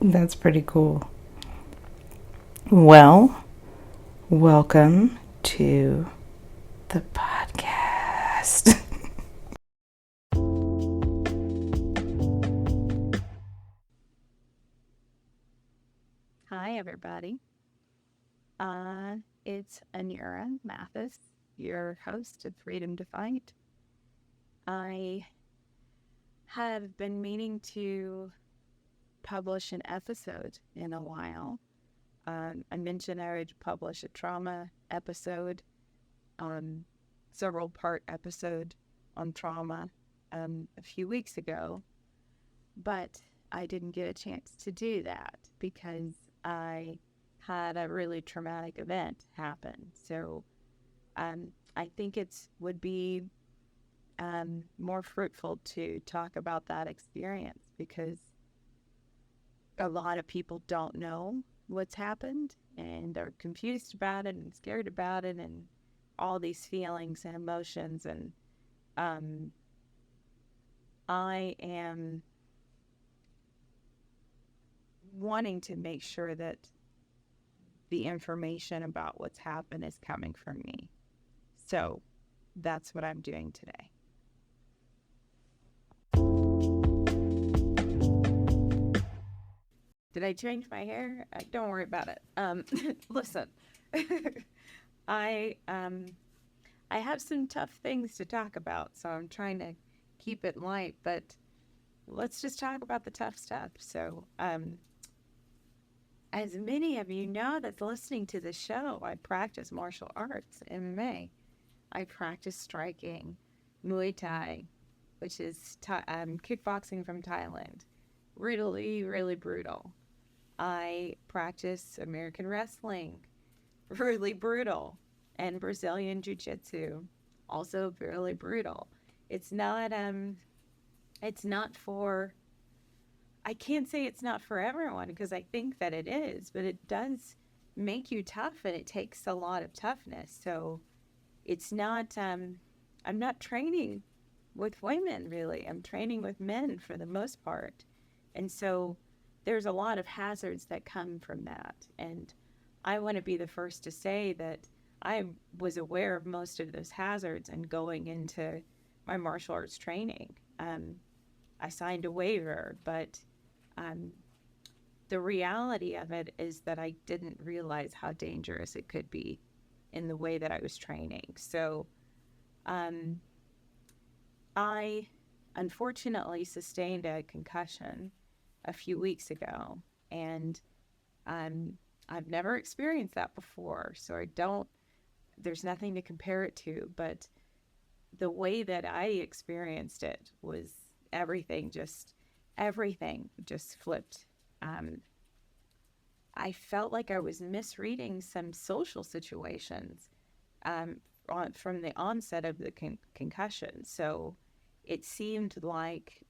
That's pretty cool. Well, welcome to the podcast. Hi, everybody. It's Anura Mathis, your host of Freedom to Fight. I have been meaning to publish an episode in a while. I mentioned I would publish a trauma episode, several part episode on trauma a few weeks ago, but I didn't get a chance to do that because I had a really traumatic event happen. So I think it would be more fruitful to talk about that experience because a lot of people don't know what's happened and they're confused about it and scared about it and all these feelings and emotions. And um, I am wanting to make sure that the information about what's happened is coming from me. So that's what I'm doing today. Did I change my hair? Don't worry about it. Listen, I um, I have some tough things to talk about, so I'm trying to keep it light. But let's just talk about the tough stuff. So, as many of you know that's listening to the show, I practice martial arts, MMA. I practice striking, Muay Thai, which is kickboxing from Thailand. Really, really brutal. I practice American wrestling, really brutal, and Brazilian jiu-jitsu, also really brutal. It's not it's not for I can't say it's not for everyone because I think that it is, but it does make you tough and it takes a lot of toughness. So it's not I'm not training with women really. I'm training with men for the most part. And so there's a lot of hazards that come from that. And I want to be the first to say that I was aware of most of those hazards and going into my martial arts training. I signed a waiver, but um, the reality of it is that I didn't realize how dangerous it could be in the way that I was training. So um, I unfortunately sustained a concussion a few weeks ago, and um, I've never experienced that before. So I don't, there's nothing to compare it to, but the way that I experienced it was everything just, everything just flipped. Um, I felt like I was misreading some social situations from the onset of the concussion. So it seemed like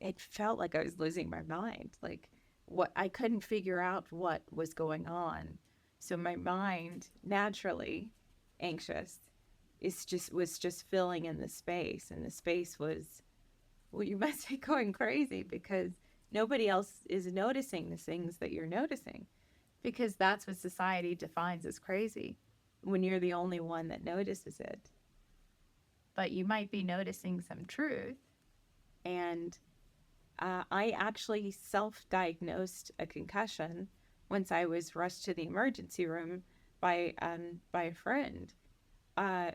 it felt like I was losing my mind. Like what I couldn't figure out what was going on. So my mind naturally anxious is just was just filling in the space, and the space was, well, you must be going crazy because nobody else is noticing the things that you're noticing, because that's what society defines as crazy when you're the only one that notices it. But you might be noticing some truth. And I actually self diagnosed a concussion once I was rushed to the emergency room by a friend. Uh,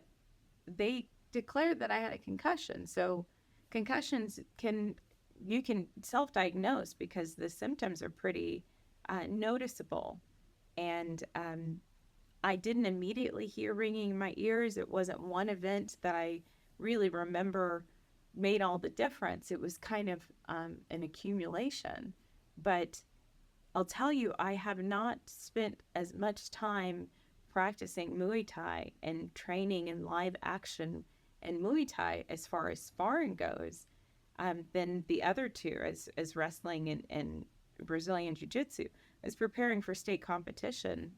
they declared that I had a concussion. So concussions can you can self-diagnose because the symptoms are pretty noticeable. And I didn't immediately hear ringing in my ears. It wasn't one event that I really remember made all the difference. It was kind of an accumulation. But I'll tell you, I have not spent as much time practicing Muay Thai and training in live action and Muay Thai as far as sparring goes than the other two, as wrestling and Brazilian Jiu Jitsu. I was preparing for state competition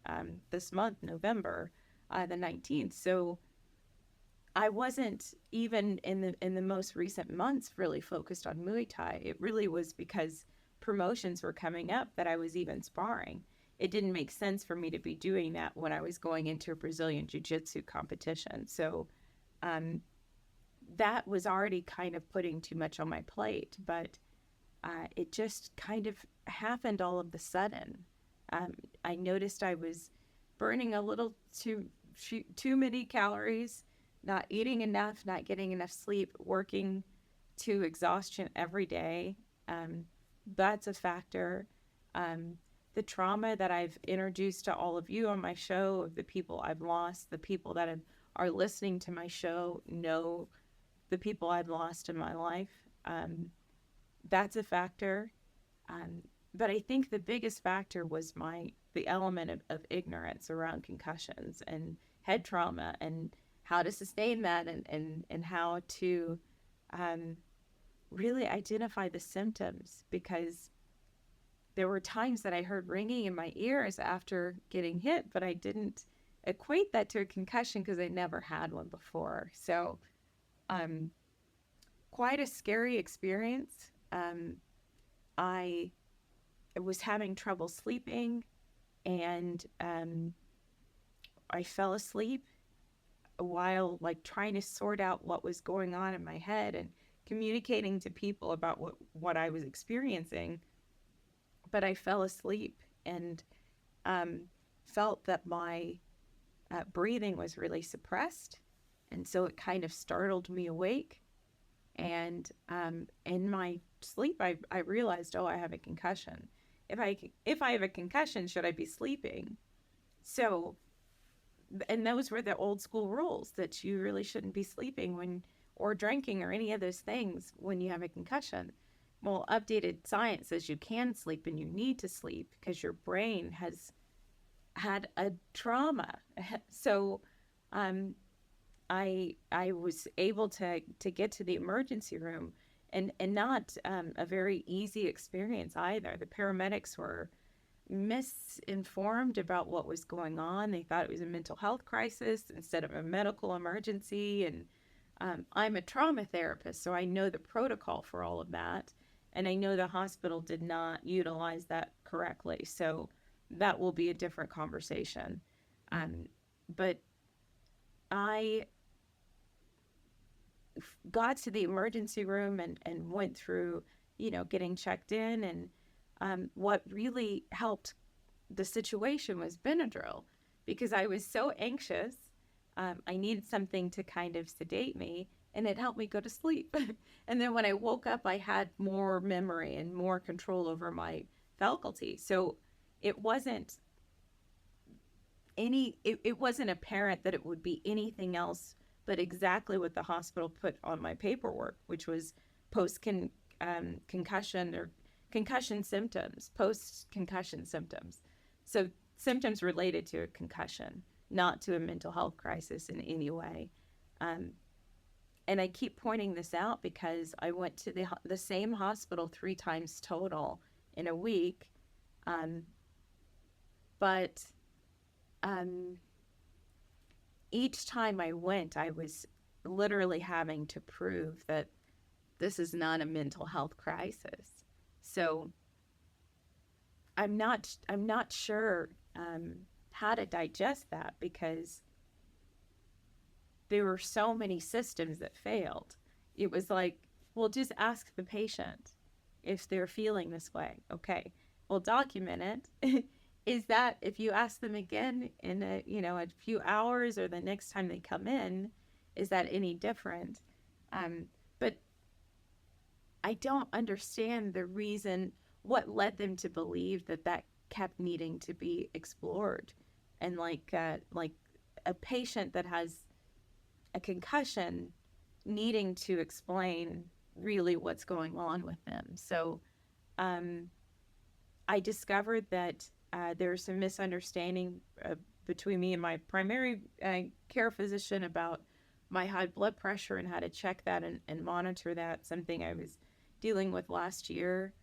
this month, November the 19th. So I wasn't even in the most recent months really focused on Muay Thai. It really was because promotions were coming up that I was even sparring. It didn't make sense for me to be doing that when I was going into a Brazilian Jiu-Jitsu competition. So um, that was already kind of putting too much on my plate, but it just kind of happened all of the sudden. Um, I noticed I was burning a little too many calories, not eating enough, not getting enough sleep, working to exhaustion every day. Um, that's a factor. Um, the trauma that I've introduced to all of you on my show, of the people I've lost, the people that are listening to my show know the people I've lost in my life. That's a factor. Um, but I think the biggest factor was the element of ignorance around concussions and head trauma and how to sustain that, and how to um, really identify the symptoms, because there were times that I heard ringing in my ears after getting hit, but I didn't equate that to a concussion because I never had one before. So um, quite a scary experience. I was having trouble sleeping, and I fell asleep while like trying to sort out what was going on in my head and communicating to people about what I was experiencing. But I fell asleep and um, felt that my breathing was really suppressed. And so it kind of startled me awake. And in my sleep, I realized, oh, I have a concussion. If I have a concussion, should I be sleeping? So, and those were the old school rules that you really shouldn't be sleeping when, or drinking, or any of those things when you have a concussion. Well, updated science says you can sleep and you need to sleep because your brain has had a trauma. So, um, I was able to get to the emergency room, and not a very easy experience either. The paramedics were misinformed about what was going on. They thought it was a mental health crisis instead of a medical emergency. And I'm a trauma therapist, so I know the protocol for all of that. And I know the hospital did not utilize that correctly. So that will be a different conversation. Um, but I got to the emergency room and went through, getting checked in. And what really helped the situation was Benadryl, because I was so anxious. I needed something to kind of sedate me, and it helped me go to sleep. And then when I woke up, I had more memory and more control over my faculty. So it wasn't it wasn't apparent that it would be anything else but exactly what the hospital put on my paperwork, which was post concussion, or concussion symptoms, post concussion symptoms. So symptoms related to a concussion, not to a mental health crisis in any way. Um, and I keep pointing this out because I went to the same hospital 3 times total in a week, um, but um, each time I went, I was literally having to prove that this is not a mental health crisis. So I'm not sure how to digest that, because there were so many systems that failed. It was like, well, just ask the patient if they're feeling this way. Okay, well, document it. Is that if you ask them again in a few hours, or the next time they come in, is that any different? But I don't understand the reason, what led them to believe that kept needing to be explored. And like a patient that has a concussion needing to explain really what's going on with them. So um, I discovered that there's some misunderstanding between me and my primary care physician about my high blood pressure and how to check that and monitor that, something I was dealing with last year.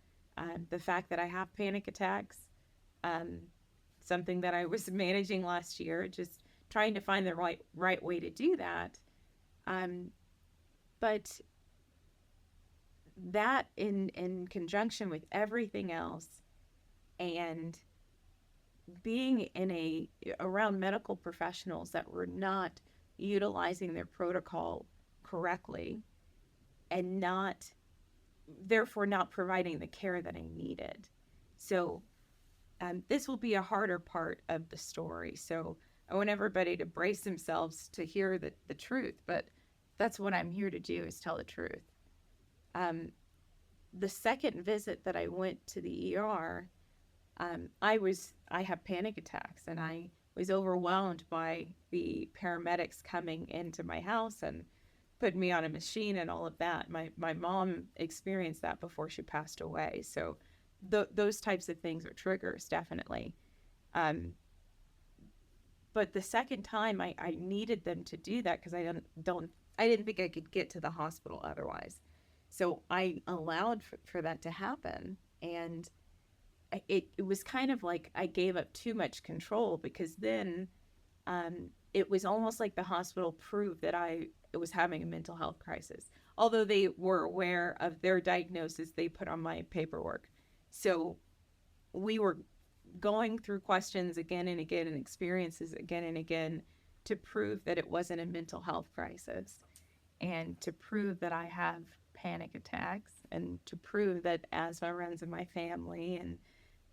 The fact that I have panic attacks, um, something that I was managing last year, just trying to find the right way to do that. Um, but that in conjunction with everything else, and being in a around medical professionals that were not utilizing their protocol correctly, and not therefore not providing the care that I needed. So this will be a harder part of the story. So I want everybody to brace themselves to hear the truth, but that's what I'm here to do, is tell the truth. Um, the second visit that I went to the ER, I have panic attacks, and I was overwhelmed by the paramedics coming into my house and putting me on a machine and all of that. My mom experienced that before she passed away. So those types of things are triggers, definitely. Um, but the second time I needed them to do that because I didn't think I could get to the hospital otherwise. So I allowed for that to happen. And it was kind of like I gave up too much control, because then it was almost like the hospital proved that I was having a mental health crisis. Although they were aware of their diagnosis, they put on my paperwork. So we were going through questions again and again and experiences again and again to prove that it wasn't a mental health crisis, and to prove that I have panic attacks, and to prove that asthma runs in my family, and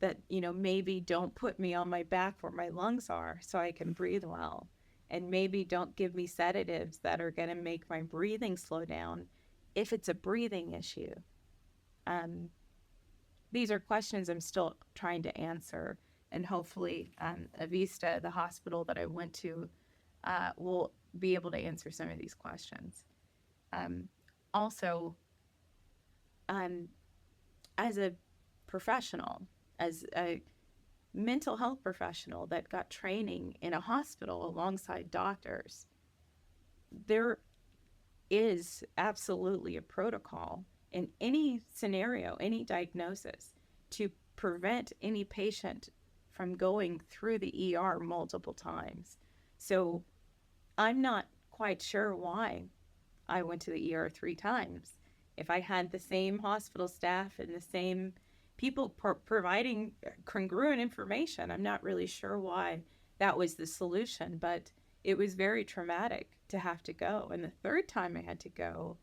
that, maybe don't put me on my back where my lungs are so I can breathe well. And maybe don't give me sedatives that are going to make my breathing slow down if it's a breathing issue. Um, these are questions I'm still trying to answer. And hopefully, Avista, the hospital that I went to, will be able to answer some of these questions. Um, Also, um, as a professional, as a mental health professional that got training in a hospital alongside doctors, there is absolutely a protocol in any scenario, any diagnosis, to prevent any patient from going through the ER multiple times. So I'm not quite sure why I went to the ER 3 times. If I had the same hospital staff and the same people providing congruent information, I'm not really sure why that was the solution, but it was very traumatic to have to go. And the third time I had to go,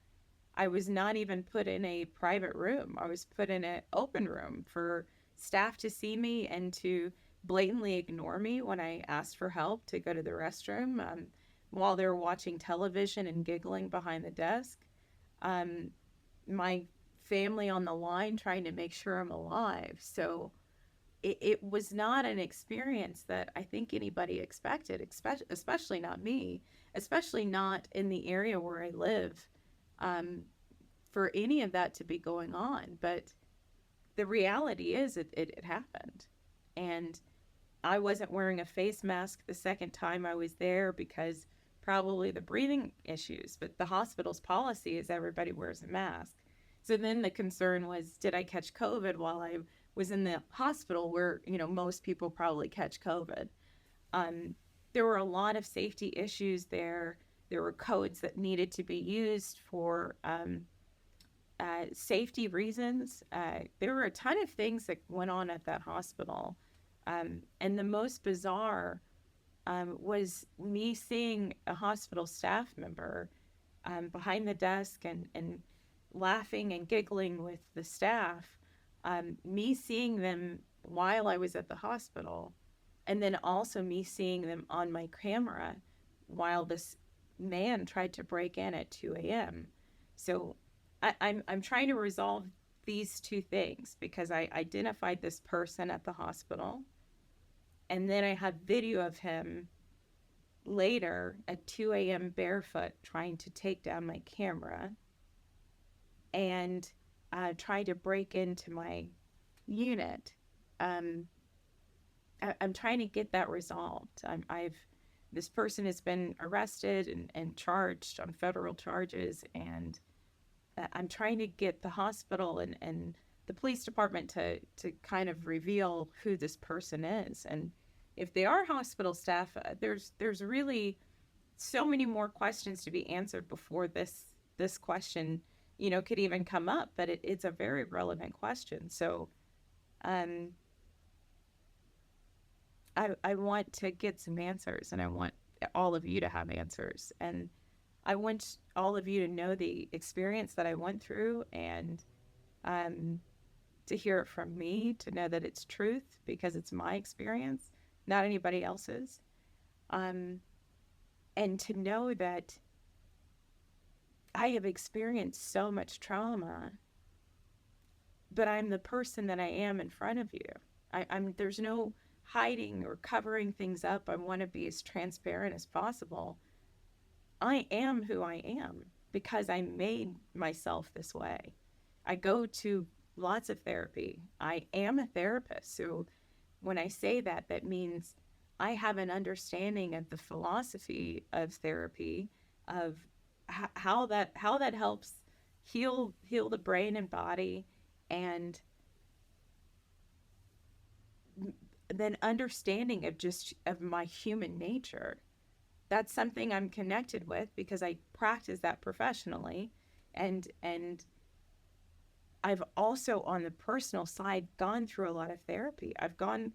I was not even put in a private room. I was put in an open room for staff to see me and to blatantly ignore me when I asked for help to go to the restroom, while they were watching television and giggling behind the desk. Um, my family on the line trying to make sure I'm alive. So it was not an experience that I think anybody expected, especially not me, especially not in the area where I live, um, for any of that to be going on. But the reality is it happened. And I wasn't wearing a face mask the second time I was there because probably the breathing issues, but the hospital's policy is everybody wears a mask. So then the concern was, did I catch COVID while I was in the hospital where, most people probably catch COVID? Um, there were a lot of safety issues there. There were codes that needed to be used for safety reasons. There were a ton of things that went on at that hospital. And the most bizarre was me seeing a hospital staff member behind the desk and laughing and giggling with the staff, me seeing them while I was at the hospital, and then also me seeing them on my camera while this man tried to break in at 2 a.m. So I'm trying to resolve these two things, because I identified this person at the hospital, and then I had video of him later at 2 a.m. barefoot trying to take down my camera and trying to break into my unit. Um, I'm trying to get that resolved. This person has been arrested and charged on federal charges, and I'm trying to get the hospital and the police department to kind of reveal who this person is. And if they are hospital staff, there's really so many more questions to be answered before this question, could even come up, but it's a very relevant question. So um I want to get some answers, and I want all of you to have answers, and I want all of you to know the experience that I went through, and um to hear it from me, to know that it's truth because it's my experience, not anybody else's. um and to know that I have experienced so much trauma, but I'm the person that I am in front of you. I'm there's no hiding or covering things up. I want to be as transparent as possible. I am who I am because I made myself this way. I go to lots of therapy. I am a therapist. So when I say that, that means I have an understanding of the philosophy of therapy, of how that helps heal the brain and body, and then understanding of just of my human nature. That's something I'm connected with because I practice that professionally, and I've also on the personal side gone through a lot of therapy. I've gone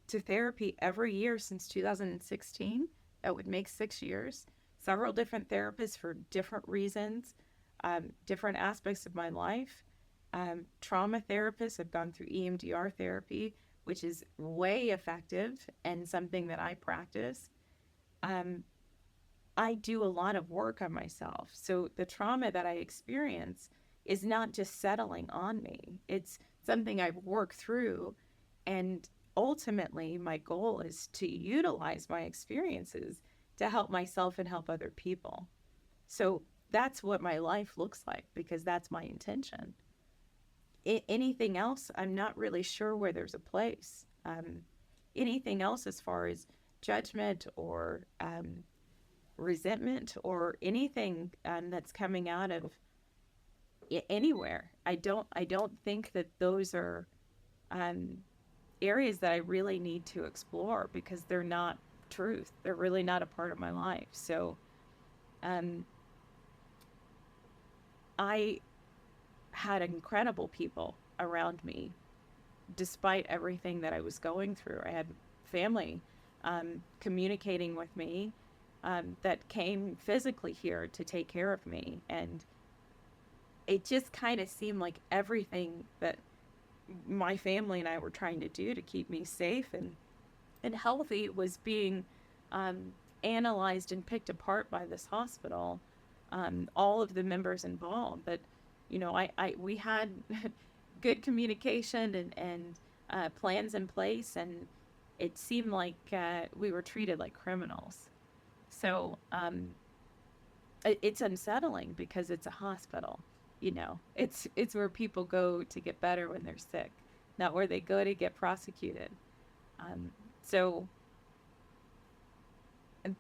to therapy every year since 2016. That would make 6 years. Several different therapists for different reasons, different aspects of my life. Trauma therapists have gone through EMDR therapy, which is way effective and something that I practice. Um, I do a lot of work on myself. So the trauma that I experience is not just settling on me, it's something I've worked through. And ultimately, my goal is to utilize my experiences to help myself and help other people. So that's what my life looks like because that's my intention. Anything else, I'm not really sure where there's a place. Anything else as far as judgment or resentment or anything that's coming out of anywhere. I don't think that those are um, areas that I really need to explore because they're not truth. They're really not a part of my life. So um, I had incredible people around me despite everything that I was going through. I had family communicating with me that came physically here to take care of me. And it just kind of seemed like everything that my family and I were trying to do to keep me safe and healthy was being um, analyzed and picked apart by this hospital. All of the members involved, but we had good communication and plans in place, and it seemed like we were treated like criminals. So it's unsettling because it's a hospital. It's where people go to get better when they're sick, not where they go to get prosecuted. So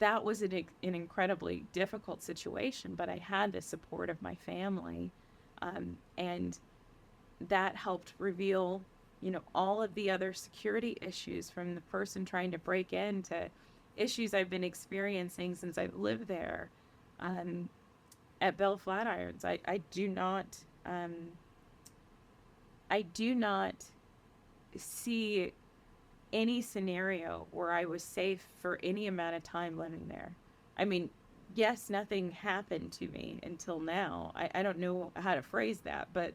that was an incredibly difficult situation, but I had the support of my family, and that helped reveal, all of the other security issues from the person trying to break in to issues I've been experiencing since I've lived there. Um, at Bell Flatirons, um, I do not see any scenario where I was safe for any amount of time living there. I mean, yes, nothing happened to me until now. I don't know how to phrase that, but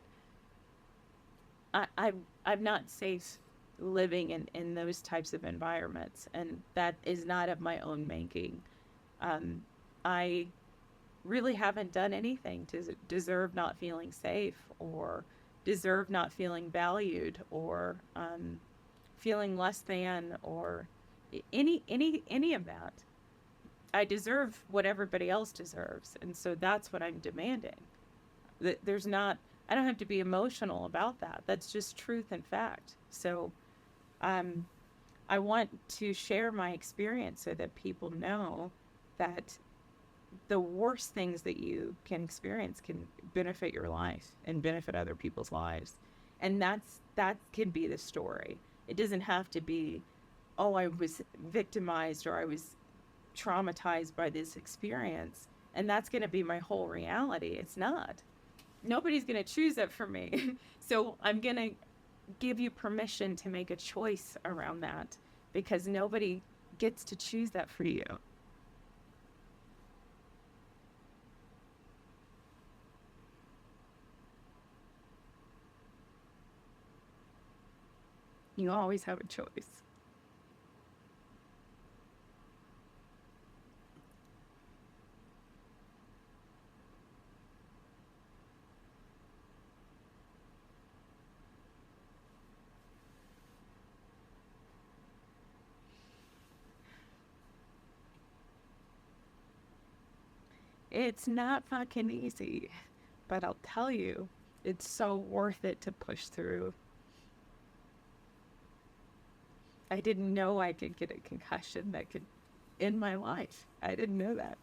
I'm not safe living in those types of environments, and that is not of my own making. I really haven't done anything to deserve not feeling safe or deserve not feeling valued or feeling less than or any of that. I deserve what everybody else deserves, and so that's what I'm demanding. There's not I don't have to be emotional about that. That's just truth and fact. So um, I want to share my experience so that people know that the worst things that you can experience can benefit your life and benefit other people's lives. And that can be the story. It doesn't have to be, oh, I was victimized or I was traumatized by this experience and that's going to be my whole reality. It's not. Nobody's going to choose that for me. So I'm going to give you permission to make a choice around that because nobody gets to choose that for you. You always have a choice. It's not fucking easy, but I'll tell you, it's so worth it to push through. I didn't know I could get a concussion that could end my life. I didn't know that.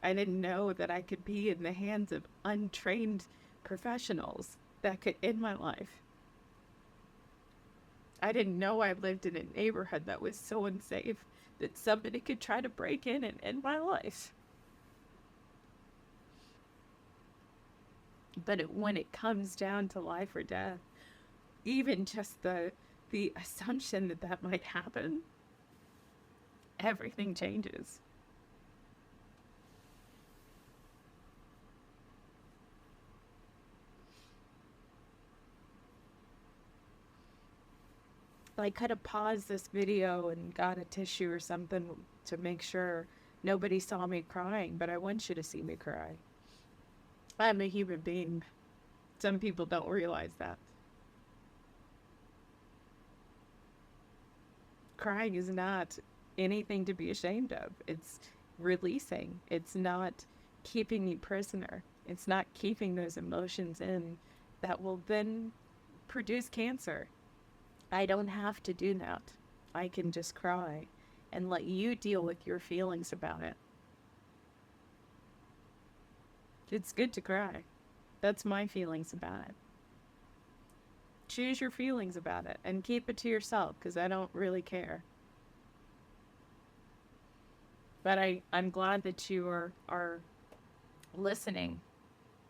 I didn't know that I could be in the hands of untrained professionals that could end my life. I didn't know I lived in a neighborhood that was so unsafe that somebody could try to break in and end my life. But when it comes down to life or death, even just the assumption that that might happen, everything changes. I could have paused this video and got a tissue or something to make sure nobody saw me crying, but I want you to see me cry. I'm a human being. Some people don't realize that. Crying is not anything to be ashamed of. It's releasing. It's not keeping you prisoner. It's not keeping those emotions in that will then produce cancer. I don't have to do that. I can just cry and let you deal with your feelings about it. It's good to cry. That's my feelings about it. Choose your feelings about it and keep it to yourself because I don't really care. But I'm glad that you are listening.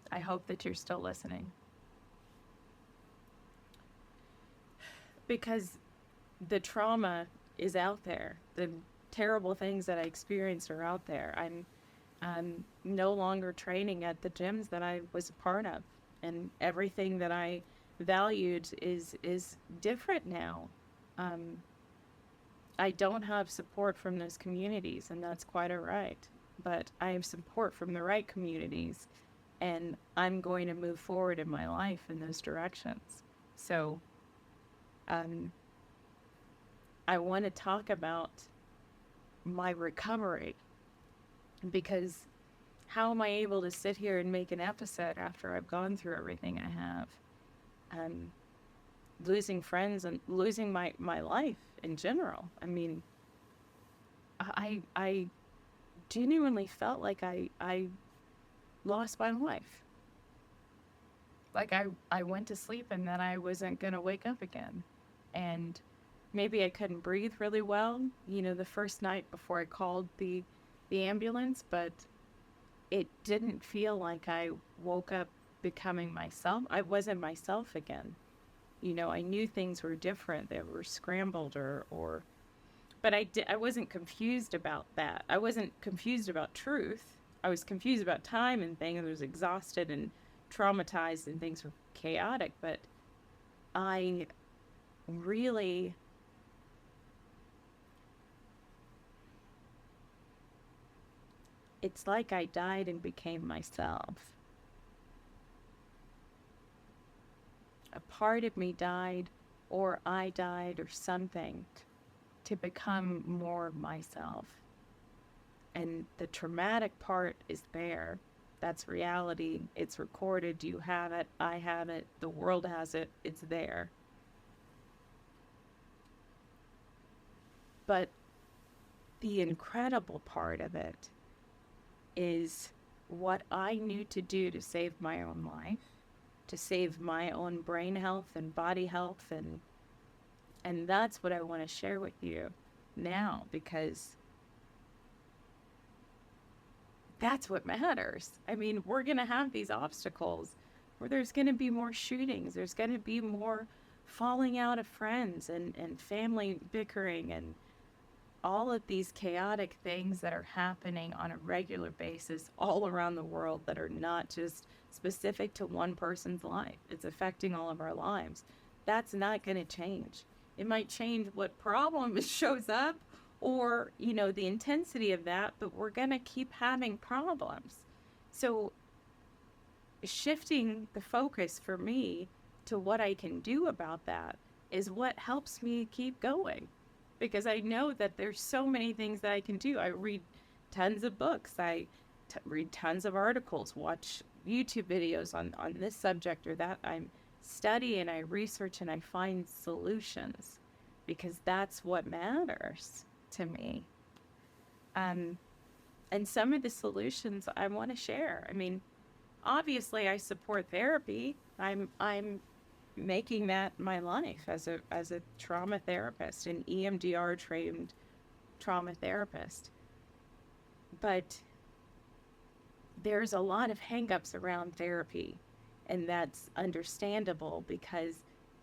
I hope that you're still listening. Because the trauma is out there. The terrible things that I experienced are out there. I'm no longer training at the gyms that I was a part of. And everything that I valued is different now. I don't have support from those communities, and that's quite all right. But I have support from the right communities, and I'm going to move forward in my life in those directions. So I want to talk about my recovery because how am I able to sit here and make an episode after I've gone through everything I have? Losing friends and losing my life in general. I mean, I genuinely felt like I lost my life. Like I went to sleep and then I wasn't going to wake up again. And maybe I couldn't breathe really well, the first night before I called the ambulance, but it didn't feel like I woke up becoming myself. I wasn't myself again. I knew things were different. They were scrambled but I wasn't confused about that. I wasn't confused about truth. I was confused about time and things. I was exhausted and traumatized and things were chaotic, but I really it's like I died and became myself. A part of me died, or I died, or something to become more myself. And the traumatic part is there. That's reality. It's recorded. You have it. I have it. The world has it. It's there. But the incredible part of it is what I knew to do to save my own life, to save my own brain health and body health, and that's what I want to share with you now, because that's what matters. I mean, we're going to have these obstacles where there's going to be more shootings, there's going to be more falling out of friends and family bickering and all of these chaotic things that are happening on a regular basis all around the world that are not just specific to one person's life. It's affecting all of our lives. That's not going to change. It might change what problem shows up or, the intensity of that, but we're going to keep having problems. So shifting the focus for me to what I can do about that is what helps me keep going, because I know that there's so many things that I can do. I read tons of books. I read tons of articles, watch YouTube videos on this subject or that. I study and I research and I find solutions, because that's what matters to me. And some of the solutions I want to share. I mean, obviously I support therapy. I'm making that my life as a trauma therapist, an EMDR trained trauma therapist. But there's a lot of hangups around therapy, and that's understandable because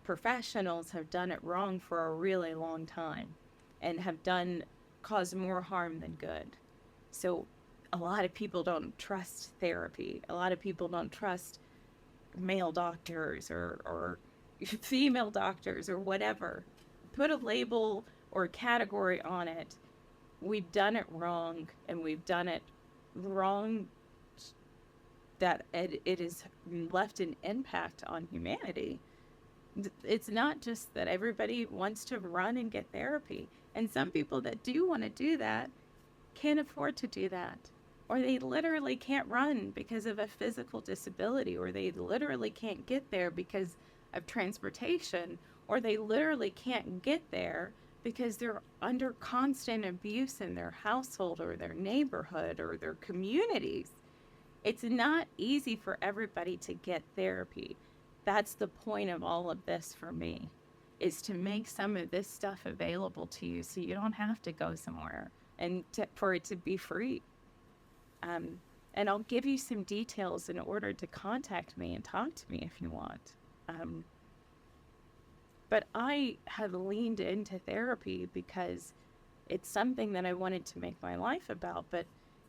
professionals have done it wrong for a really long time and have caused more harm than good. So a lot of people don't trust therapy. A lot of people don't trust male doctors or female doctors or whatever. Put a label or a category on it. We've done it wrong, and we've done it wrong that it has left an impact on humanity. It's not just that everybody wants to run and get therapy. And some people that do want to do that can't afford to do that. Or they literally can't run because of a physical disability, or they literally can't get there because of transportation, or they literally can't get there because they're under constant abuse in their household or their neighborhood or their communities. It's not easy for everybody to get therapy. That's the point of all of this for me, is to make some of this stuff available to you so you don't have to go somewhere and for it to be free. And I'll give you some details in order to contact me and talk to me if you want. But I have leaned into therapy because it's something that I wanted to make my life about. But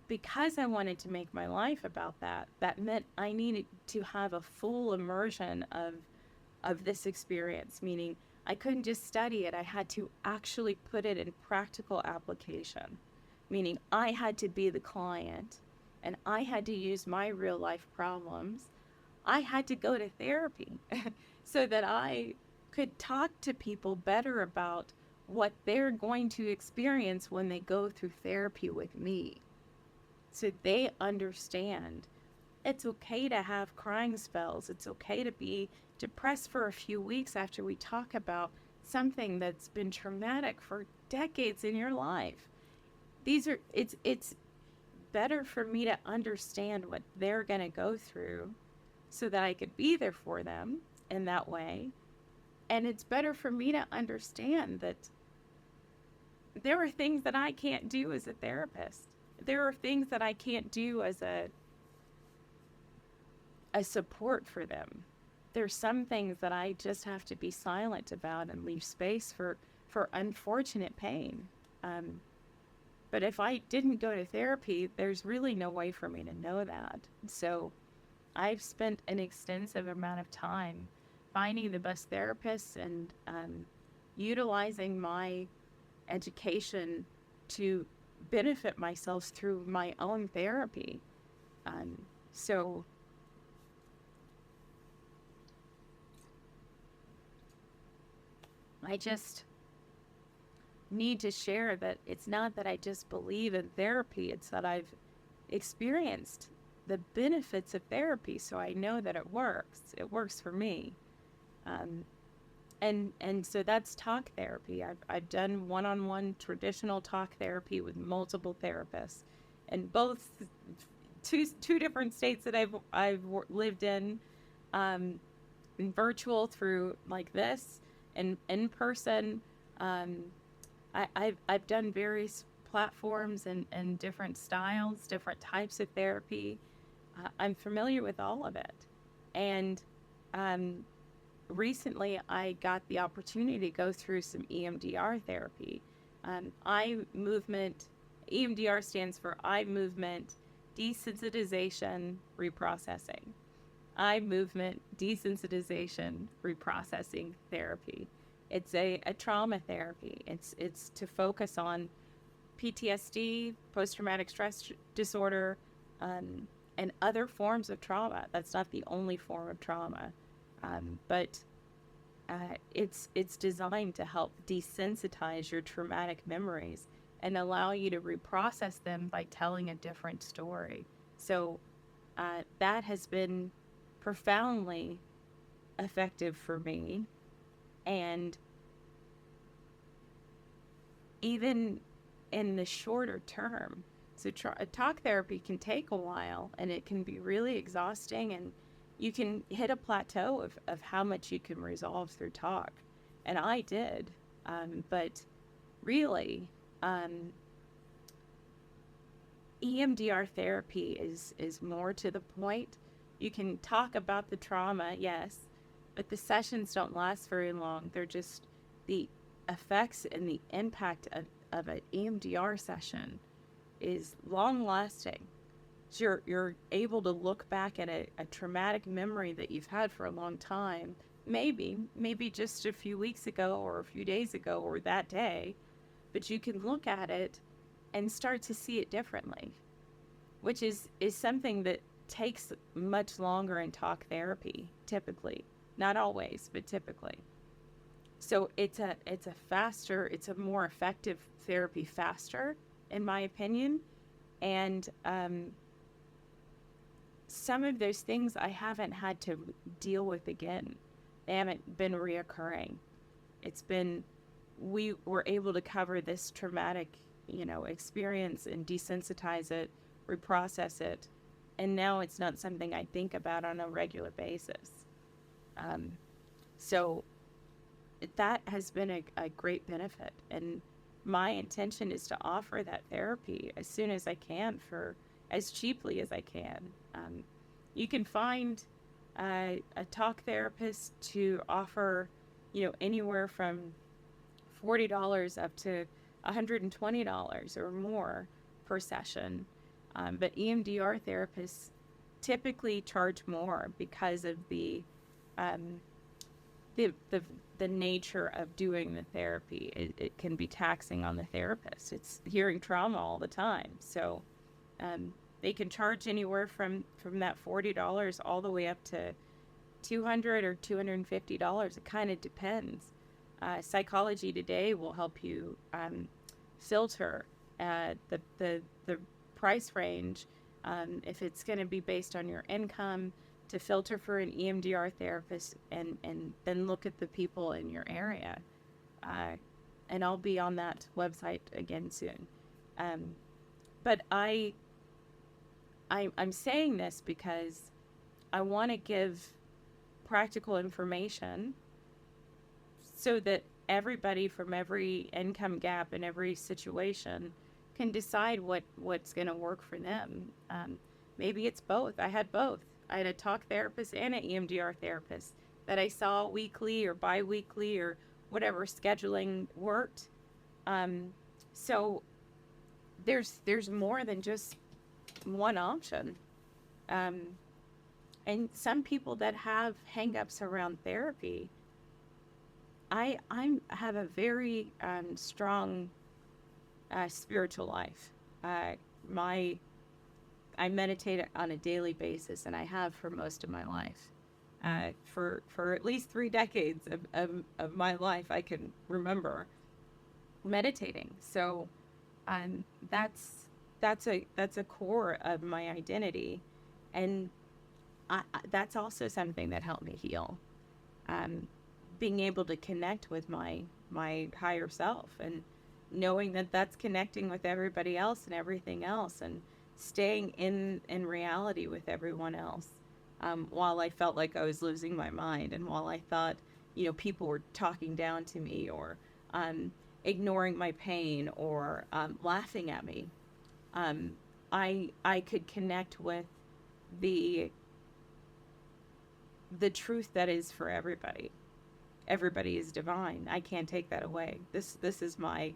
because I wanted to make my life about that, that meant I needed to have a full immersion of this experience, meaning I couldn't just study it. I had to actually put it in practical application, meaning I had to be the client and I had to use my real life problems. I had to go to therapy so that I could talk to people better about what they're going to experience when they go through therapy with me. So they understand it's okay to have crying spells. It's okay to be depressed for a few weeks after we talk about something that's been traumatic for decades in your life. It's better for me to understand what they're going to go through so that I could be there for them in that way. And it's better for me to understand that there are things that I can't do as a therapist. There are things that I can't do as a support for them. There's some things that I just have to be silent about and leave space for unfortunate pain. But if I didn't go to therapy, there's really no way for me to know that. So I've spent an extensive amount of time finding the best therapists and utilizing my education to benefit myself through my own therapy. So I just need to share that it's not that I just believe in therapy, it's that I've experienced the benefits of therapy, so I know that it works. It works for me. And so that's talk therapy. I've done one-on-one traditional talk therapy with multiple therapists, and both two different states that I've lived in virtual through like this, and in person. I've done various platforms and different styles, different types of therapy. I'm familiar with all of it. And um, recently I got the opportunity to go through some EMDR therapy. Eye movement, EMDR stands for eye movement desensitization reprocessing. Eye movement desensitization reprocessing therapy. It's a trauma therapy. It's to focus on PTSD, post traumatic stress disorder, and other forms of trauma. That's not the only form of trauma, but it's designed to help desensitize your traumatic memories and allow you to reprocess them by telling a different story. So that has been profoundly effective for me. And even in the shorter term, so talk therapy can take a while and it can be really exhausting, and you can hit a plateau of how much you can resolve through talk. And I did. But really, um, EMDR therapy is more to the point. You can talk about the trauma, yes, but the sessions don't last very long. They're just the effects and the impact of an EMDR session is long lasting. So you're able to look back at a traumatic memory that you've had for a long time, maybe just a few weeks ago or a few days ago or that day, but you can look at it and start to see it differently, which is something that takes much longer in talk therapy, typically. Not always, but typically. So it's a more effective therapy faster, in my opinion. And some of those things I haven't had to deal with again. They haven't been reoccurring. It's been, we were able to cover this traumatic, experience and desensitize it, reprocess it. And now it's not something I think about on a regular basis. Um, so that has been a great benefit. And my intention is to offer that therapy as soon as I can for as cheaply as I can. You can find a talk therapist to offer, anywhere from $40 up to $120 or more per session. But EMDR therapists typically charge more because of um, the the the nature of doing the therapy. It can be taxing on the therapist. It's hearing trauma all the time, so they can charge anywhere from that $40 all the way up to $200 or $250. It kind of depends. Psychology Today will help you filter the price range, if it's going to be based on your income, to filter for an EMDR therapist, and then look at the people in your area. And I'll be on that website again soon. But I'm saying this because I want to give practical information so that everybody from every income gap and every situation can decide what's going to work for them. Maybe it's both. I had both. I had a talk therapist and an EMDR therapist that I saw weekly or bi-weekly or whatever scheduling worked. So there's more than just one option. And some people that have hangups around therapy, I have a very strong spiritual life. I meditate on a daily basis, and I have for most of my life. For at least 3 decades of my life, I can remember meditating. So that's a core of my identity, and that's also something that helped me heal. Being able to connect with my higher self, and knowing that that's connecting with everybody else and everything else, and staying in reality with everyone else, while I felt like I was losing my mind, and while I thought, people were talking down to me, or ignoring my pain or laughing at me. Um, I could connect with the the truth that is for everybody. Everybody is divine. I can't take that away. This is my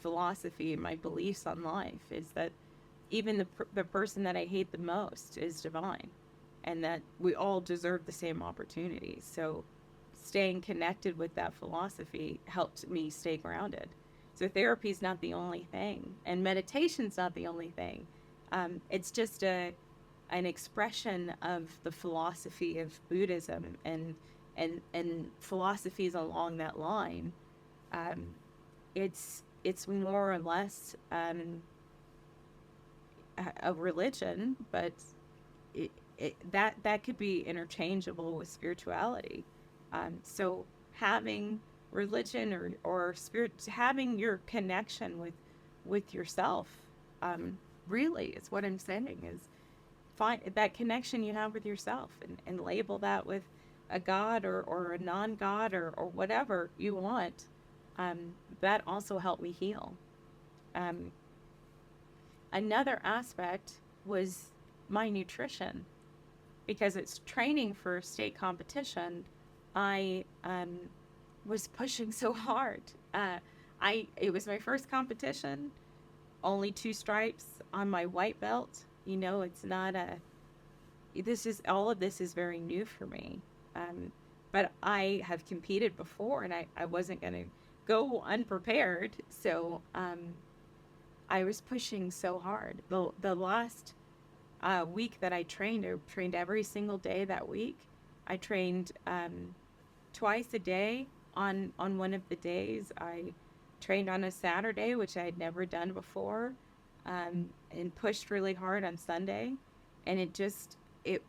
philosophy, my beliefs on life is that even the person that I hate the most is divine, and that we all deserve the same opportunities. So staying connected with that philosophy helped me stay grounded. So therapy is not the only thing, and meditation's not the only thing. It's just a an expression of the philosophy of Buddhism and philosophies along that line. Um, it's more or less a religion, but that could be interchangeable with spirituality. So having religion or spirit, having your connection with yourself, um, really is what I'm saying is find that connection you have with yourself and label that with a god or a non-god or whatever you want. That also helped me heal. Um, Another aspect was my nutrition because it's training for state competition. I was pushing so hard. It was my first competition, only 2 stripes on my white belt. You know, it's not a this is all of this is very new for me. Um, but I have competed before and I wasn't going to go unprepared. So I was pushing so hard. The last week that I trained every single day that week. I trained twice a day on one of the days. I trained on a Saturday, which I had never done before, and pushed really hard on Sunday. And it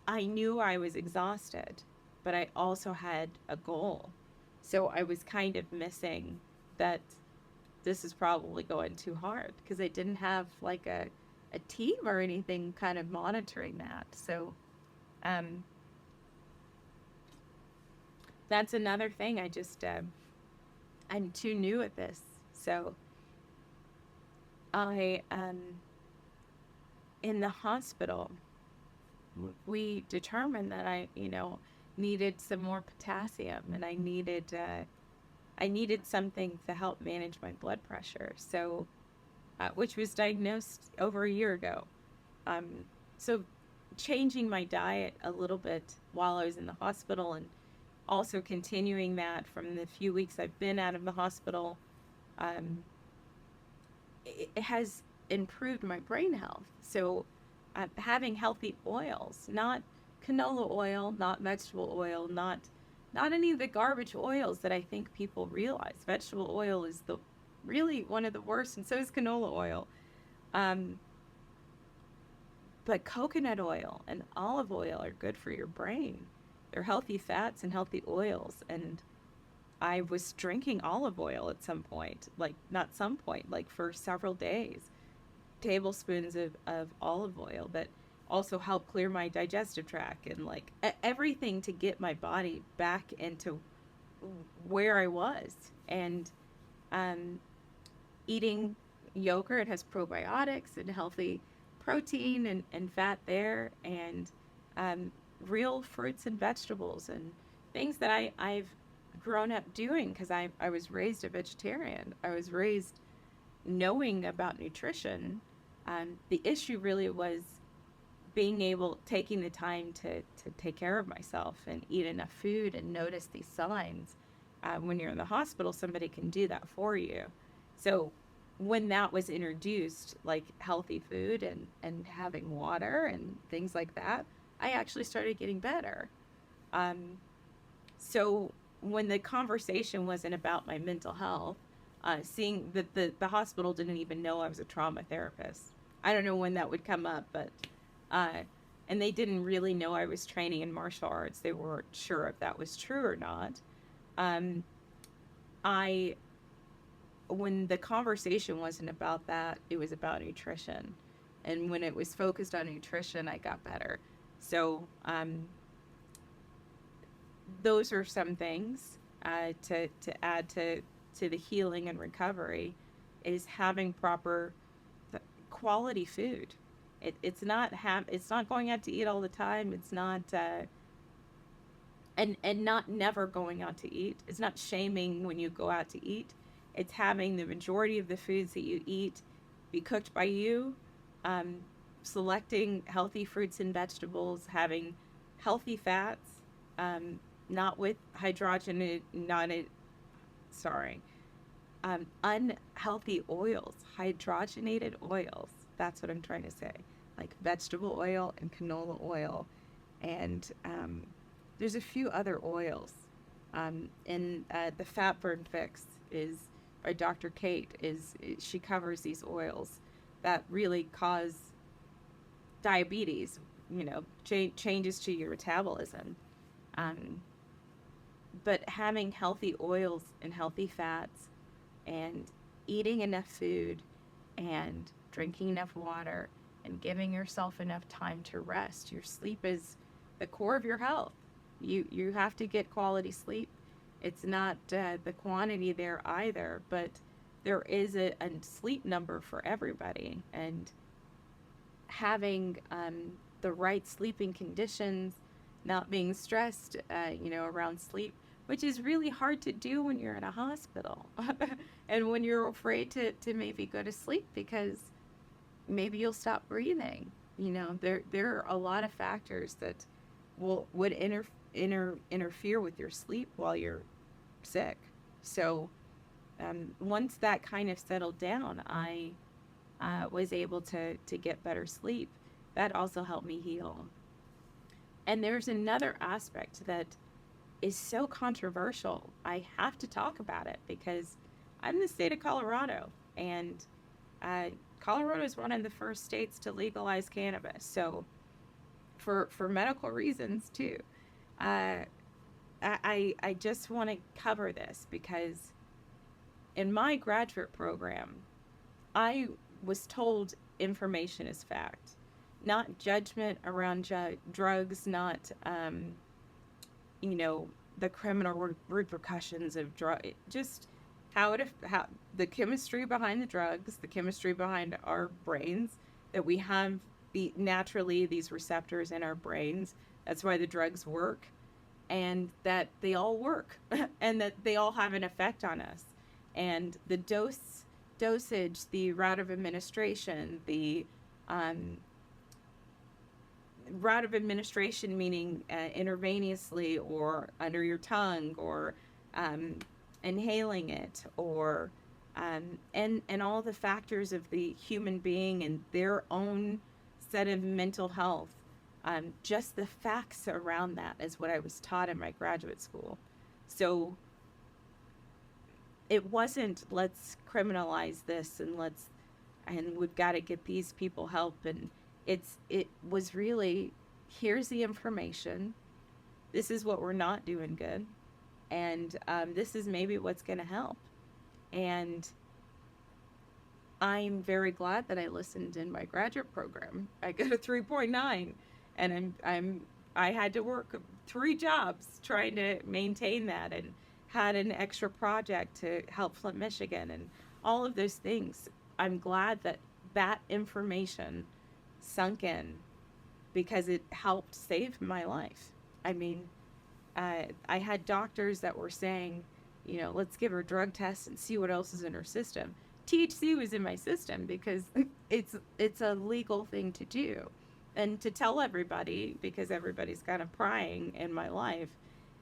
I knew I was exhausted, but I also had a goal. So I was kind of missing that this is probably going too hard because I didn't have like a team or anything kind of monitoring that. So um, that's another thing. I'm too new at this. So I in the hospital, we determined that I needed some more potassium and I needed something to help manage my blood pressure. So which was diagnosed over a year ago. Um, so changing my diet a little bit while I was in the hospital and also continuing that from the few weeks I've been out of the hospital, um, it has improved my brain health. So having healthy oils, not canola oil, not vegetable oil, not any of the garbage oils that I think people realize. Vegetable oil is the really one of the worst, and so is canola oil. Um, but coconut oil and olive oil are good for your brain. They're healthy fats and healthy oils. And I was drinking olive oil at some point, like not some point, like for several days, tablespoons of olive oil that also help clear my digestive tract and like everything to get my body back into where I was. And um, eating yogurt has probiotics and healthy protein and fat there, and um, real fruits and vegetables and things that I've grown up doing because I was raised a vegetarian. I was raised knowing about nutrition. The issue really was taking the time to take care of myself and eat enough food and notice these signs. When you're in the hospital, somebody can do that for you. So when that was introduced, like healthy food and having water and things like that, I actually started getting better. Um, so when the conversation wasn't about my mental health, seeing that the hospital didn't even know I was a trauma therapist. I don't know when that would come up, but uh, and they didn't really know I was training in martial arts. They weren't sure if that was true or not. Um, I when the conversation wasn't about that, it was about nutrition. And when it was focused on nutrition, I got better. So those are some things to add to to the healing and recovery is having proper quality food. It's not going out to eat all the time. It's not and not never going out to eat. It's not shaming when you go out to eat. It's having the majority of the foods that you eat be cooked by you, um, selecting healthy fruits and vegetables, having healthy fats, not with hydrogenated, not a, sorry, unhealthy oils, hydrogenated oils. That's what I'm trying to say. Like vegetable oil and canola oil. And there's a few other oils. And the Fat Burn Fix is by Dr. Kate. She covers these oils that really cause diabetes, changes to your metabolism. Um, but having healthy oils and healthy fats and eating enough food and drinking enough water and giving yourself enough time to rest. Your sleep is the core of your health. You have to get quality sleep. It's not the quantity there either, but there is a sleep number for everybody. And having the right sleeping conditions, not being stressed, around sleep, which is really hard to do when you're in a hospital and when you're afraid to maybe go to sleep because maybe you'll stop breathing. There are a lot of factors that would interfere with your sleep while you're sick. So once that kind of settled down, I was able to get better sleep. That also helped me heal. And there's another aspect that is so controversial. I have to talk about it because I'm in the state of Colorado, and Colorado is one of the first states to legalize cannabis. So, for medical reasons too, I just want to cover this because in my graduate program, I was told information is fact, not judgment around drugs, not the criminal repercussions of drug, just how the chemistry behind the drugs, the chemistry behind our brains, that we have naturally these receptors in our brains. That's why the drugs work, and that they all work, and that they all have an effect on us, and the dosage, the route of administration, the route of administration, meaning intravenously or under your tongue or inhaling it, or and all the factors of the human being and their own set of mental health. Just the facts around that is what I was taught in my graduate school. So it wasn't let's criminalize this and we've got to get these people help, and it was really, here's the information, this is what we're not doing good, and this is maybe what's going to help. And I'm very glad that I listened in my graduate program. I got a 3.9, and I had to work 3 jobs trying to maintain that, and had an extra project to help Flint, Michigan, and all of those things. I'm glad that that information sunk in because it helped save my life. I mean, I had doctors that were saying, let's give her a drug test and see what else is in her system. THC was in my system because it's a legal thing to do. And to tell everybody, because everybody's kind of prying in my life,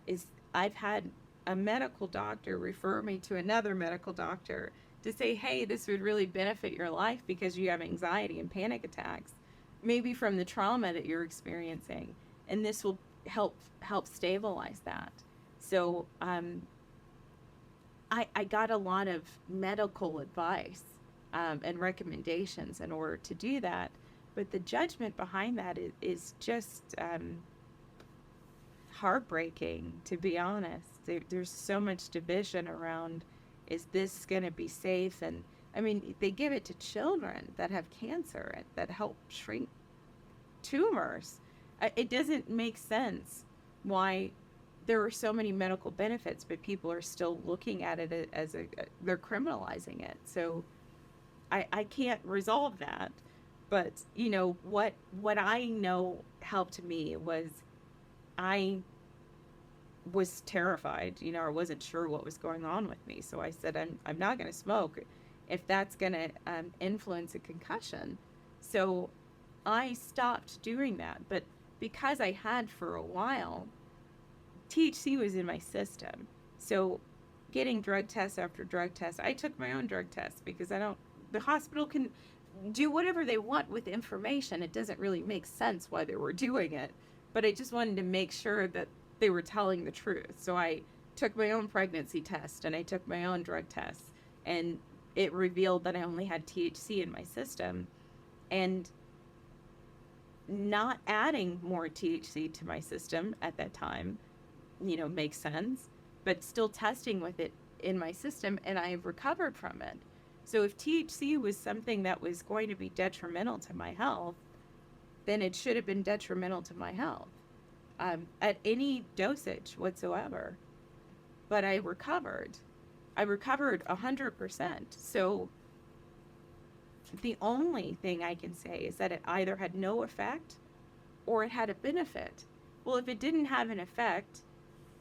is I've had a medical doctor refer me to another medical doctor to say, hey, this would really benefit your life because you have anxiety and panic attacks, maybe from the trauma that you're experiencing, and this will help stabilize that. So I got a lot of medical advice and recommendations in order to do that, but the judgment behind that is just heartbreaking, to be honest. There's so much division around, is this going to be safe? And I mean, they give it to children that have cancer that help shrink tumors. It doesn't make sense why there are so many medical benefits, but people are still looking at it as they're criminalizing it. So I can't resolve that. But what I know helped me was I was terrified. I wasn't sure what was going on with me. So I said, I'm not going to smoke if that's going to influence a concussion. So I stopped doing that. But because I had for a while, THC was in my system. So getting drug test after drug test, I took my own drug test because the hospital can do whatever they want with information. It doesn't really make sense why they were doing it, but I just wanted to make sure that they were telling the truth. So I took my own pregnancy test and I took my own drug tests, and it revealed that I only had THC in my system. And not adding more THC to my system at that time, makes sense, but still testing with it in my system, and I've recovered from it. So if THC was something that was going to be detrimental to my health, then it should have been detrimental to my health at any dosage whatsoever. But I recovered. I recovered 100%. So the only thing I can say is that it either had no effect or it had a benefit. Well, if it didn't have an effect,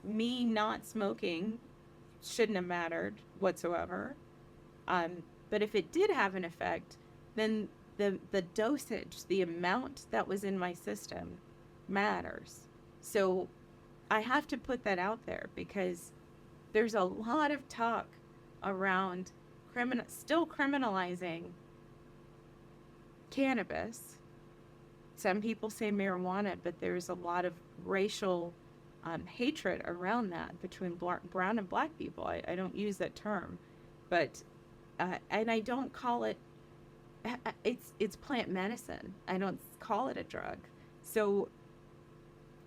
me not smoking shouldn't have mattered whatsoever. But if it did have an effect, then the dosage, the amount that was in my system matters. So I have to put that out there because there's a lot of talk around still criminalizing cannabis. Some people say marijuana, but there's a lot of racial hatred around that between brown and black people. I don't use that term, but and I don't call it. It's plant medicine. I don't call it a drug. So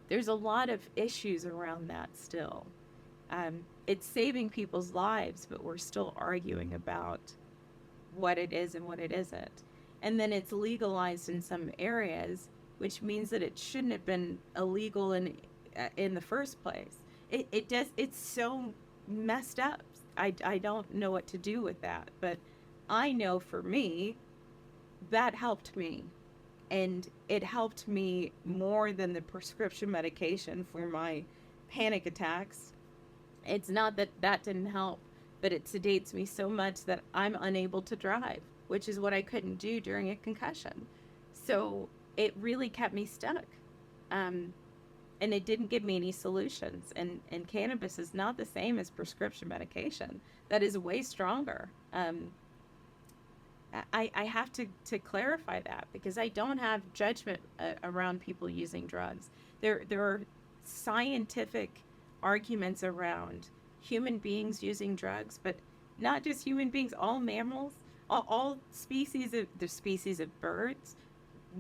there's a lot of issues around that still. It's saving people's lives, but we're still arguing about what it is and what it isn't. And then it's legalized in some areas, which means that it shouldn't have been illegal in the first place. It's so messed up. I don't know what to do with that, but I know for me that helped me, and it helped me more than the prescription medication for my panic attacks. It's not that that didn't help, but it sedates me so much that I'm unable to drive, which is what I couldn't do during a concussion. So it really kept me stuck. And it didn't give me any solutions. And cannabis is not the same as prescription medication. That is way stronger. I have to clarify that because I don't have judgment around people using drugs. There are scientific arguments around human beings using drugs, but not just human beings, all mammals, all species of birds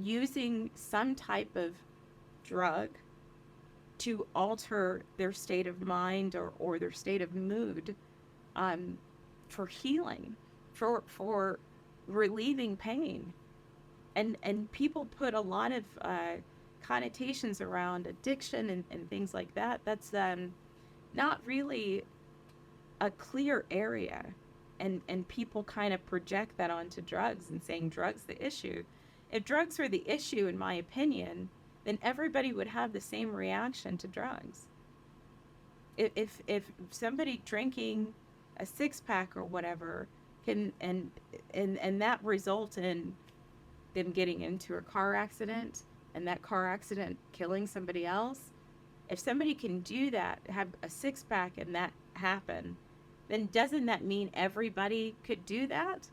using some type of drug to alter their state of mind or their state of mood for healing, for relieving pain. And people put a lot of connotations around addiction and things like that. That's not really a clear area. And people kind of project that onto drugs and saying drugs the issue. If drugs were the issue, in my opinion, then everybody would have the same reaction to drugs. If somebody drinking a 6-pack or whatever can and that result in them getting into a car accident and that car accident killing somebody else, if somebody can do that, have a 6-pack and that happen, then doesn't that mean everybody could do that?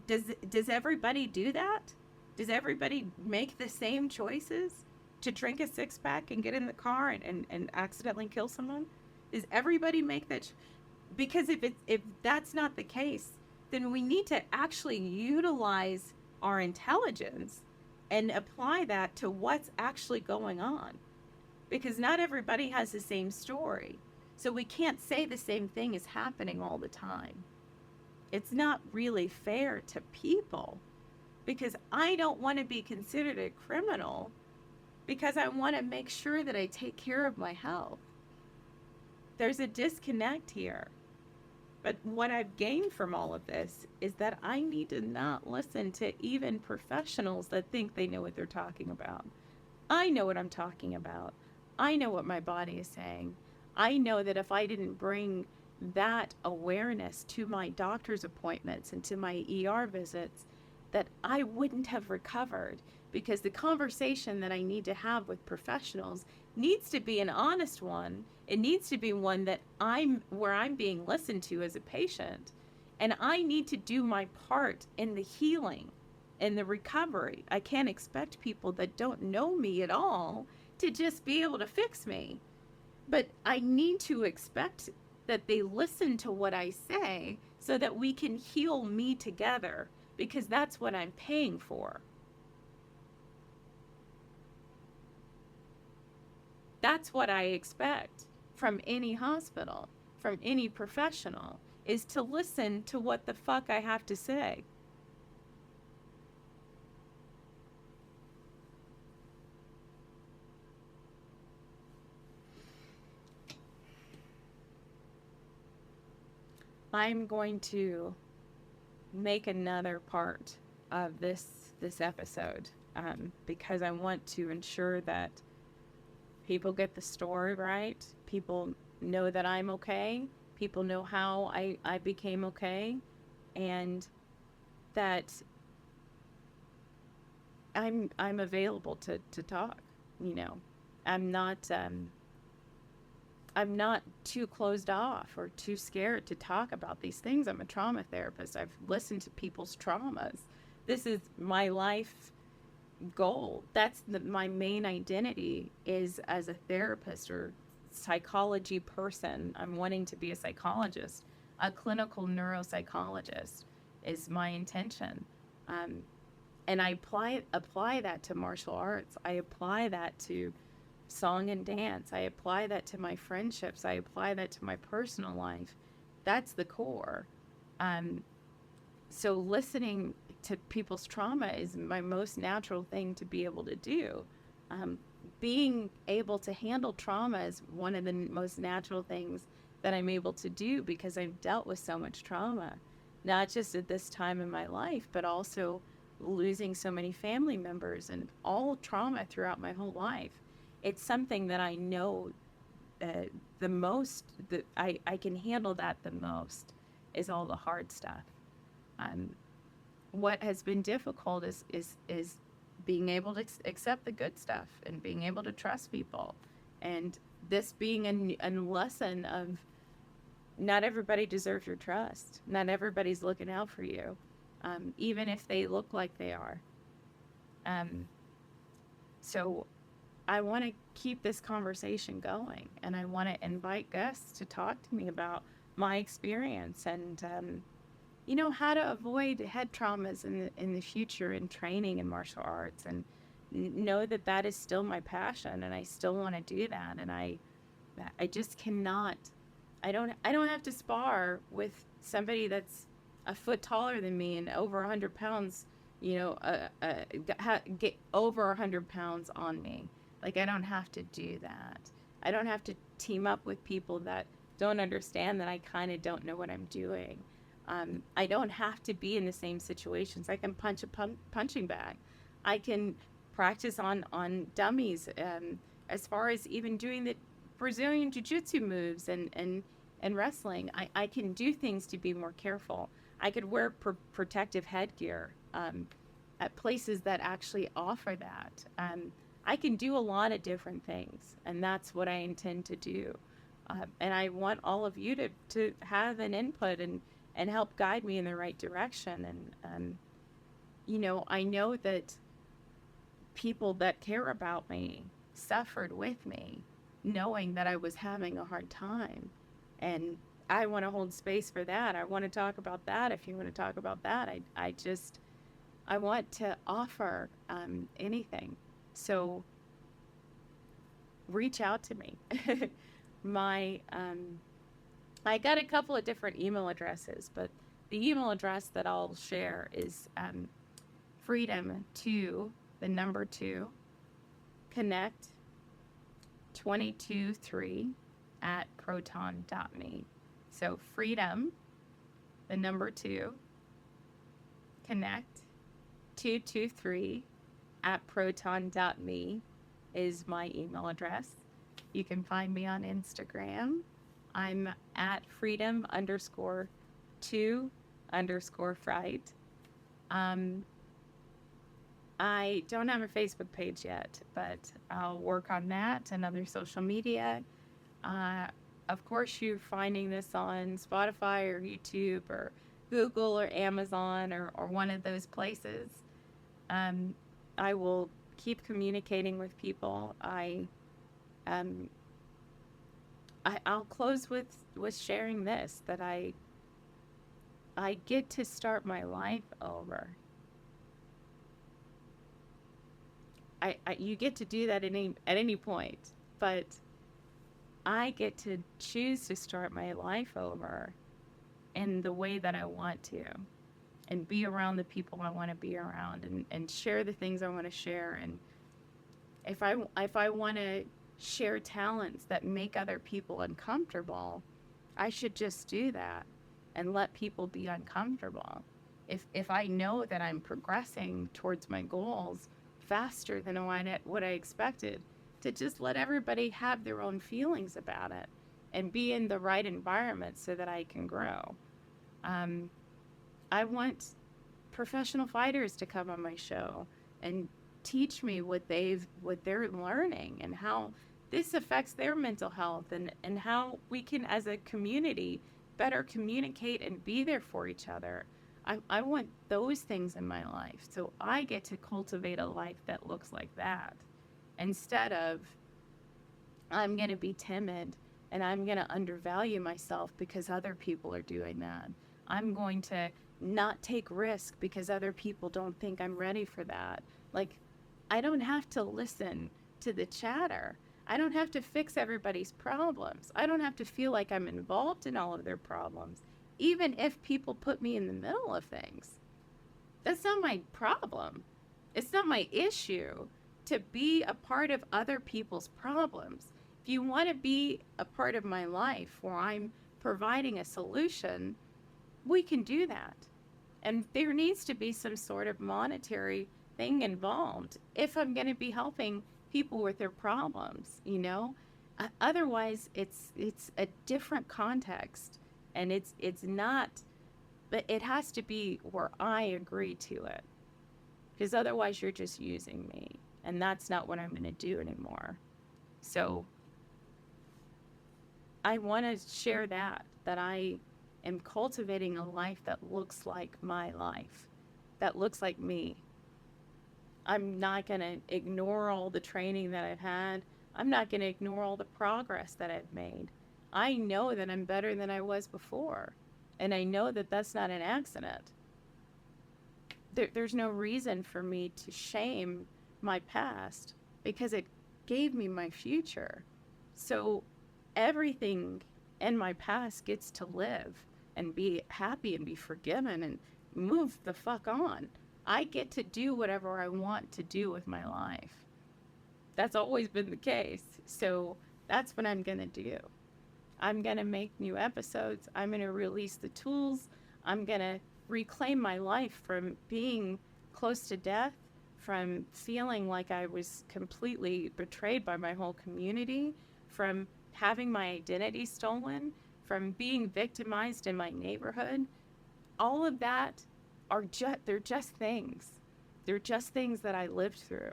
Does everybody do that? Does everybody make the same choices to drink a 6-pack and get in the car and accidentally kill someone? Does everybody make that? Because if that's not the case, then we need to actually utilize our intelligence and apply that to what's actually going on. Because not everybody has the same story. So we can't say the same thing is happening all the time. It's not really fair to people because I don't want to be considered a criminal because I want to make sure that I take care of my health. There's a disconnect here. But what I've gained from all of this is that I need to not listen to even professionals that think they know what they're talking about. I know what I'm talking about. I know what my body is saying. I know that if I didn't bring that awareness to my doctor's appointments and to my ER visits, that I wouldn't have recovered, because the conversation that I need to have with professionals needs to be an honest one. It needs to be one that where I'm being listened to as a patient, and I need to do my part in the healing and the recovery. I can't expect people that don't know me at all to just be able to fix me. But I need to expect that they listen to what I say so that we can heal me together, because that's what I'm paying for. That's what I expect from any hospital, from any professional, is to listen to what the fuck I have to say. I'm going to make another part of this episode, because I want to ensure that people get the story right. People know that I'm okay. People know how I became okay, and that I'm available to talk. You know, I'm not I'm not too closed off or too scared to talk about these things. I'm a trauma therapist. I've listened to people's traumas. This is my life goal. That's my main identity, is as a therapist or psychology person. I'm wanting to be a psychologist. A clinical neuropsychologist is my intention. And I apply that to martial arts. I apply that to song and dance. I apply that to my friendships. I apply that to my personal life. That's the core. So listening to people's trauma is my most natural thing to be able to do. Being able to handle trauma is one of the most natural things that I'm able to do, because I've dealt with so much trauma, not just at this time in my life, but also losing so many family members and all trauma throughout my whole life. It's something that I know the most, that I can handle that the most, is all the hard stuff. What has been difficult is being able to accept the good stuff and being able to trust people. And this being a lesson of, not everybody deserves your trust. Not everybody's looking out for you, even if they look like they are. So I want to keep this conversation going, and I want to invite guests to talk to me about my experience and, how to avoid head traumas in the future in training in martial arts, and know that that is still my passion, and I still want to do that. And I just cannot, I don't have to spar with somebody that's a foot taller than me and over 100 pounds, get over 100 pounds on me. Like, I don't have to do that. I don't have to team up with people that don't understand that I kind of don't know what I'm doing. I don't have to be in the same situations. I can punch a punching bag. I can practice on dummies. As far as even doing the Brazilian jiu-jitsu moves and wrestling, I can do things to be more careful. I could wear protective headgear at places that actually offer that. I can do a lot of different things, and that's what I intend to do. And I want all of you to have an input and help guide me in the right direction. And I know that people that care about me suffered with me, knowing that I was having a hard time. And I want to hold space for that. I want to talk about that. If you want to talk about that, I want to offer anything. So reach out to me. I got a couple of different email addresses, but the email address that I'll share is freedom2, the number 2, connect 223 at proton.me. So freedom, the number 2, connect 223 at proton.me is my email address. You can find me on Instagram. I'm at freedom_2_fright. I don't have a Facebook page yet, but I'll work on that and other social media. Of course, you're finding this on Spotify or YouTube or Google or Amazon or one of those places. I will keep communicating with people. I'll close with sharing this, that I get to start my life over. You get to do that at any point, but I get to choose to start my life over in the way that I want to, and be around the people I want to be around, and share the things I want to share. And if I want to share talents that make other people uncomfortable, I should just do that and let people be uncomfortable. If I know that I'm progressing towards my goals faster than what I expected, to just let everybody have their own feelings about it and be in the right environment so that I can grow. I want professional fighters to come on my show and teach me what they're learning and how this affects their mental health, and how we can, as a community, better communicate and be there for each other. I want those things in my life, so I get to cultivate a life that looks like that, instead of I'm going to be timid and I'm going to undervalue myself because other people are doing that. I'm going to not take risk because other people don't think I'm ready for that. Like, I don't have to listen to the chatter. I don't have to fix everybody's problems. I don't have to feel like I'm involved in all of their problems, even if people put me in the middle of things. That's not my problem. It's not my issue to be a part of other people's problems. If you want to be a part of my life where I'm providing a solution, we can do that. And there needs to be some sort of monetary thing involved if I'm going to be helping people with their problems, you know? Otherwise, it's a different context, and it's not, but it has to be where I agree to it, because otherwise you're just using me, and that's not what I'm going to do anymore. So I want to share that I am cultivating a life that looks like my life, that looks like me. I'm not going to ignore all the training that I've had. I'm not going to ignore all the progress that I've made. I know that I'm better than I was before, and I know that that's not an accident. There's no reason for me to shame my past, because it gave me my future. So everything in my past gets to live and be happy and be forgiven and move the fuck on. I get to do whatever I want to do with my life. That's always been the case. So that's what I'm going to do. I'm going to make new episodes. I'm going to release the tools. I'm going to reclaim my life from being close to death, from feeling like I was completely betrayed by my whole community, from having my identity stolen, from being victimized in my neighborhood. All of that they're just things. They're just things that I lived through.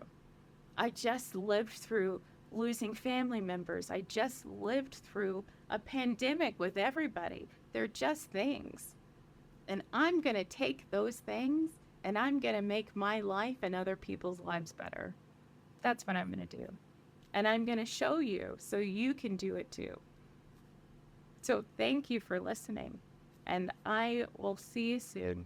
I just lived through losing family members. I just lived through a pandemic with everybody. They're just things. And I'm going to take those things and I'm going to make my life and other people's lives better. That's what I'm going to do. And I'm going to show you so you can do it too. So thank you for listening. And I will see you soon.